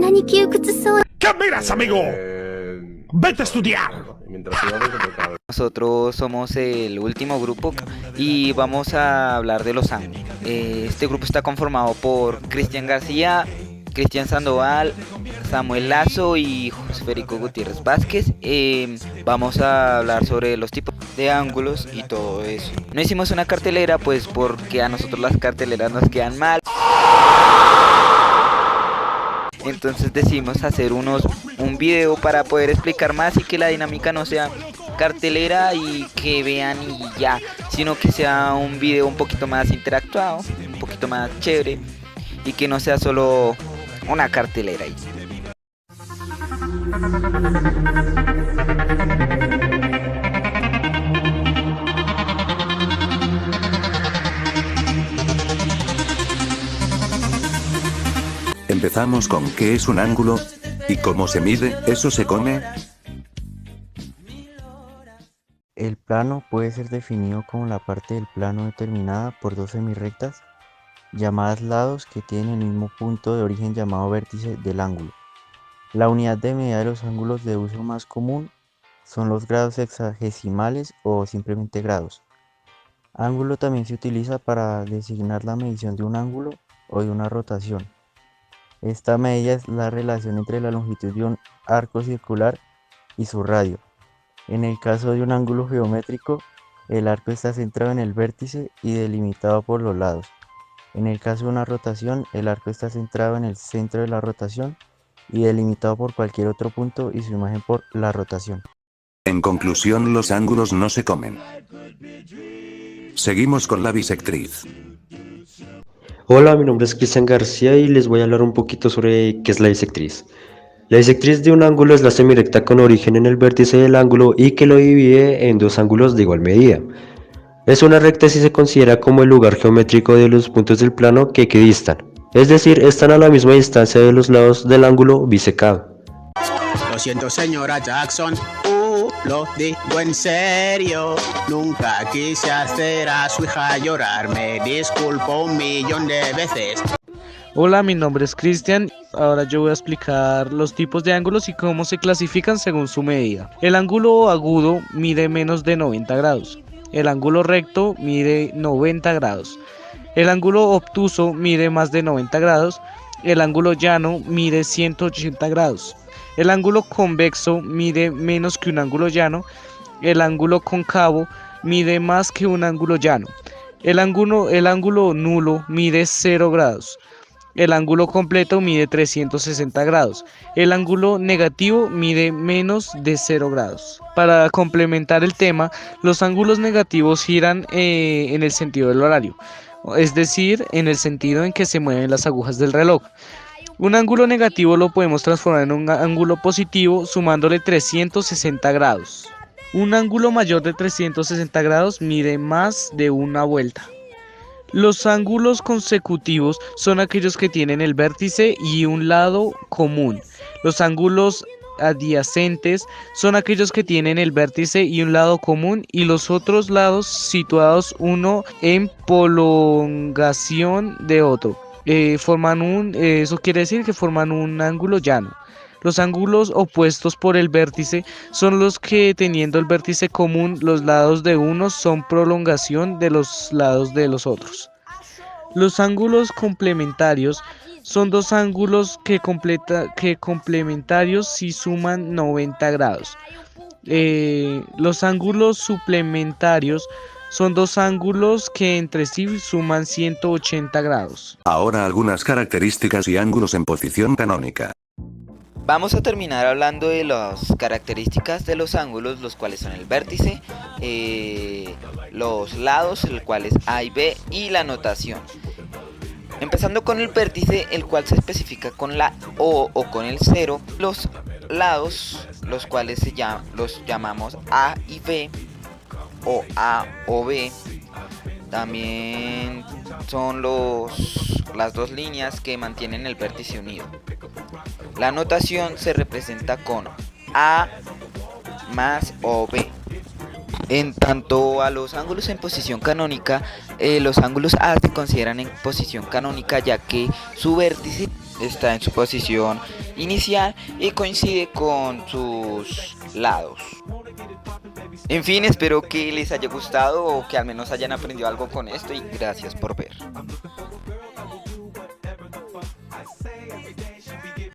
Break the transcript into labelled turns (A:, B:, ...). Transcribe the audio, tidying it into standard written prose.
A: に窮屈そう。
B: ¿Qué miras, amigo? Vete a estudiar.
C: Nosotros somos el último grupo y vamos a hablar de los ángulos. Este grupo está conformado por Cristian García, Cristian Sandoval, Samuel Lazo y José Federico Gutiérrez Vázquez. Vamos a hablar sobre los tipos de ángulos y todo eso. No hicimos una cartelera pues porque a nosotros las carteleras nos quedan mal. Entonces decidimos hacer un video para poder explicar más y que la dinámica no sea cartelera y que vean y ya, sino que sea un video un poquito más interactuado, un poquito más chévere y que no sea solo una cartelera ahí.
D: Empezamos con ¿qué es un ángulo? ¿Y cómo se mide? ¿Eso se come?
E: El plano puede ser definido como la parte del plano determinada por dos semirrectas llamadas lados que tienen el mismo punto de origen llamado vértice del ángulo. La unidad de medida de los ángulos de uso más común son los grados hexagesimales o simplemente grados. Ángulo también se utiliza para designar la medición de un ángulo o de una rotación. Esta medida es la relación entre la longitud de un arco circular y su radio. En el caso de un ángulo geométrico, el arco está centrado en el vértice y delimitado por los lados. En el caso de una rotación, el arco está centrado en el centro de la rotación y delimitado por cualquier otro punto y su imagen por la rotación.
D: En conclusión, los ángulos no se comen. Seguimos con la bisectriz.
F: Hola, mi nombre es Cristian García y les voy a hablar un poquito sobre qué es la bisectriz. La bisectriz de un ángulo es la semirecta con origen en el vértice del ángulo y que lo divide en dos ángulos de igual medida. Es una recta si se considera como el lugar geométrico de los puntos del plano que equidistan, es decir, están a la misma distancia de los lados del ángulo bisecado.
G: Lo siento, señora Jackson, lo digo en serio. Nunca quise hacer a su hija llorar, me disculpo 1.000.000 de veces.
H: Hola, mi nombre es Cristian. Ahora yo voy a explicar los tipos de ángulos y cómo se clasifican según su medida. El ángulo agudo mide menos de 90 grados. El ángulo recto mide 90 grados. El ángulo obtuso mide más de 90 grados. El ángulo llano mide 180 grados. El ángulo convexo mide menos que un ángulo llano. El ángulo cóncavo mide más que un ángulo llano. El ángulo nulo mide 0 grados. El ángulo completo mide 360 grados. El ángulo negativo mide menos de 0 grados. Para complementar el tema, los ángulos negativos giran en el sentido del horario, es decir, en el sentido en que se mueven las agujas del reloj. Un ángulo negativo lo podemos transformar en un ángulo positivo sumándole 360 grados. Un ángulo mayor de 360 grados mide más de una vuelta. Los ángulos consecutivos son aquellos que tienen el vértice y un lado común. Los ángulos adyacentes son aquellos que tienen el vértice y un lado común y los otros lados situados uno en prolongación de otro. Eso quiere decir que forman un ángulo llano. Los ángulos opuestos por el vértice son los que, teniendo el vértice común, los lados de unos son prolongación de los lados de los otros. Los ángulos complementarios son dos ángulos que complementarios si suman 90 grados. Los ángulos suplementarios son dos ángulos que entre sí suman 180 grados.
D: Ahora algunas características y ángulos en posición canónica.
C: Vamos a terminar hablando de las características de los ángulos, los cuales son el vértice, los lados, el cual es A y B, y la notación. Empezando con el vértice, el cual se especifica con la O o con el 0. Los lados, los cuales los llamamos A y B, o A o B. También son las dos líneas que mantienen el vértice unido. La notación se representa con A más OB. En tanto a los ángulos en posición canónica, los ángulos A se consideran en posición canónica ya que su vértice está en su posición inicial y coincide con sus lados. En fin, espero que les haya gustado o que al menos hayan aprendido algo con esto y gracias por ver.